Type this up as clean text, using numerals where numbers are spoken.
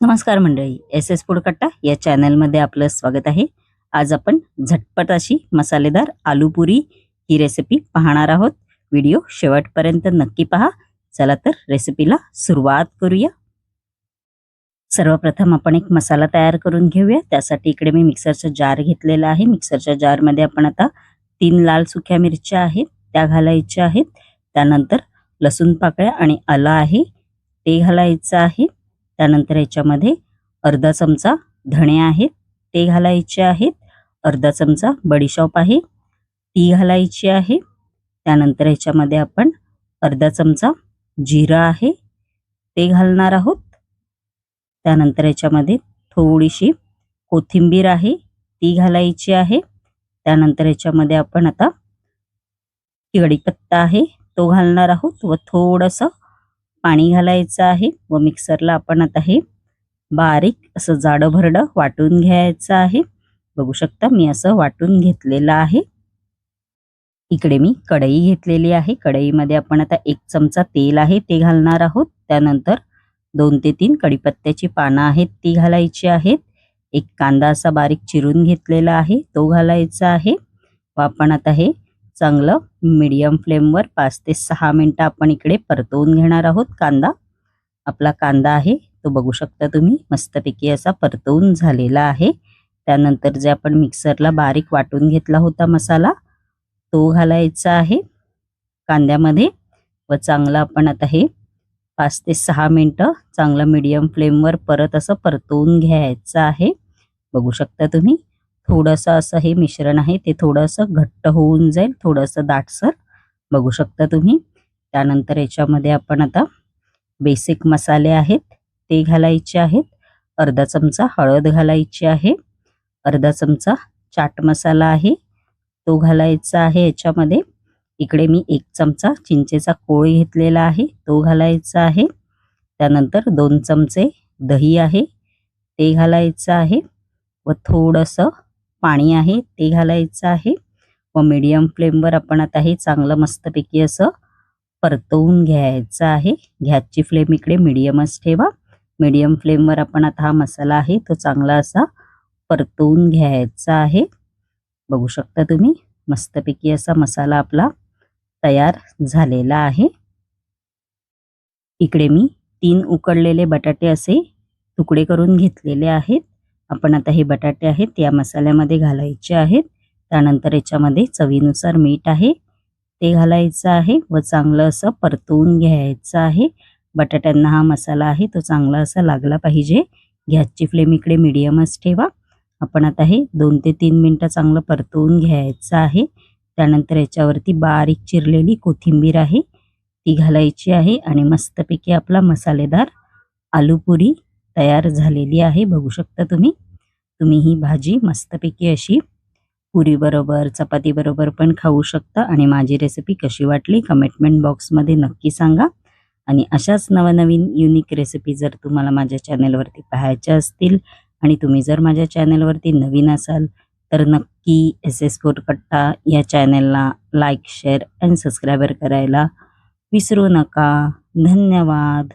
नमस्कार मंडळी, S S food कट्टा या चॅनलमध्ये आपलं स्वागत आहे. आज आपण झटपट अशी मसालेदार आलू पुरी ही रेसिपी पाहणार आहोत. व्हिडिओ शेवटपर्यंत नक्की पहा. चला तर रेसिपीला सुरुवात करूया. सर्वप्रथम आपण एक मसाला तयार करून घेऊया. त्यासाठी इकडे मी मिक्सरचा जार घेतलेला आहे. मिक्सरच्या जारमध्ये आपण आता 3 लाल सुक्या मिरच्या आहेत त्या घालायच्या आहेत. त्यानंतर लसूण पाकळ्या आणि आलं आहे ते घालायचं आहे. त्यानंतर याच्यामध्ये अर्धा चमचा धणे आहेत ते घालायचे आहेत. अर्धा चमचा बडीशॉप आहे ती घालायची आहे. त्यानंतर याच्यामध्ये आपण अर्धा चमचा जिरा आहे ते घालणार आहोत. त्यानंतर याच्यामध्ये थोडीशी कोथिंबीर आहे ती घालायची आहे. त्यानंतर याच्यामध्ये आपण आता कढीपत्ता आहे तो घालणार आहोत व थोडंसं पाणी घालायचं आहे व मिक्सरला आपण आता हे बारीक असं जाडं भरडं वाटून घ्यायचं आहे. बघू शकता मी असं वाटून घेतलेलं आहे. इकडे मी कढई घेतलेली आहे. कढईमध्ये आपण आता 1 चमचा तेल आहे ते घालणार आहोत. त्यानंतर 2 ते 3 कढीपत्त्याची पानं आहेत ती घालायची आहेत. एक कांदा असा बारीक चिरून घेतलेला आहे तो घालायचा आहे व आपण आता हे चांगलं मीडियम फ्लेमवर 5 ते 6 मिनिटं आपण इकडे परतवून घेणार आहोत. आपला कांदा आहे तो बघू शकता तुम्ही मस्तपैकी असा परतवून झालेला आहे. त्यानंतर जे आपण मिक्सरला बारीक वाटून घेतला होता मसाला तो घालायचा आहे कांद्यामध्ये व चांगलं आपण आता हे 5 ते 6 मिनिटं चांगलं मीडियम फ्लेमवर परत असं परतवून घ्यायचं आहे. बघू शकता तुम्ही थोडंसं असं हे मिश्रण आहे ते थोडंसं घट्ट होऊन जाईल, थोडंसं दाटसर बघू शकता तुम्ही. त्यानंतर याच्यामध्ये आपण आता बेसिक मसाले आहेत ते घालायचे आहेत. अर्धा चमचा हळद घालायची आहे. अर्धा चमचा चाट मसाला आहे तो घालायचा आहे याच्यामध्ये. इकडे मी 1 चमचा चिंचेचा कोळ घेतलेला आहे तो घालायचा आहे. त्यानंतर 2 चमचे दही आहे ते घालायचं आहे व थोडंसं पाणी आहे ते घालायचं आहे व मीडियम फ्लेमवर आपण आता हे चांगलं मस्तपैकी असं परतवून घ्यायचं आहे. गॅसची फ्लेम इकडे मीडियमच ठेवा. मीडियम फ्लेमवर आपण आता हा मसाला आहे तो चांगला असा परतवून घ्यायचा आहे. बघू शकता तुम्ही मस्तपैकी असा मसाला आपला तयार झालेला आहे. इकडे मी 3 उकडलेले बटाटे असे तुकडे करून घेतलेले आहेत. आपण आता हे बटाटे आहेत या मसाल्यामध्ये घालायचे आहेत. त्यानंतर याच्यामध्ये चवीनुसार मीठ आहे ते घालायचं आहे व चांगलं असं परतवून घ्यायचं आहे. बटाट्यांना हा मसाला आहे तो चांगला असा लागला पाहिजे. गॅसची फ्लेम इकडे मीडियमच ठेवा. आपण आता हे 2 ते 3 मिनिटं चांगलं परतवून घ्यायचं आहे. त्यानंतर याच्यावरती बारीक चिरलेली कोथिंबीर आहे ती घालायची आहे आणि मस्तपैकी आपला मसालेदार आलू पुरी तयार झालेली आहे. बघू शकता तुम्ही ही भाजी मस्तपैकी अशी पुरी बरोबर चपाती बरोबर पण खाऊ शकता. आणि माझी रेसिपी कशी वाटली कमेंट बॉक्समध्ये नक्की सांगा. आणि अशाच नवनवीन युनिक रेसिपी जर तुम्हाला माझ्या चॅनलवरती पाहायच्या असतील आणि तुम्ही जर माझ्या चॅनलवरती नवीन असाल तर नक्की एस एस फूड कट्टा या चॅनलला लाईक शेअर अँड सबस्क्राईबर करायला विसरू नका. धन्यवाद.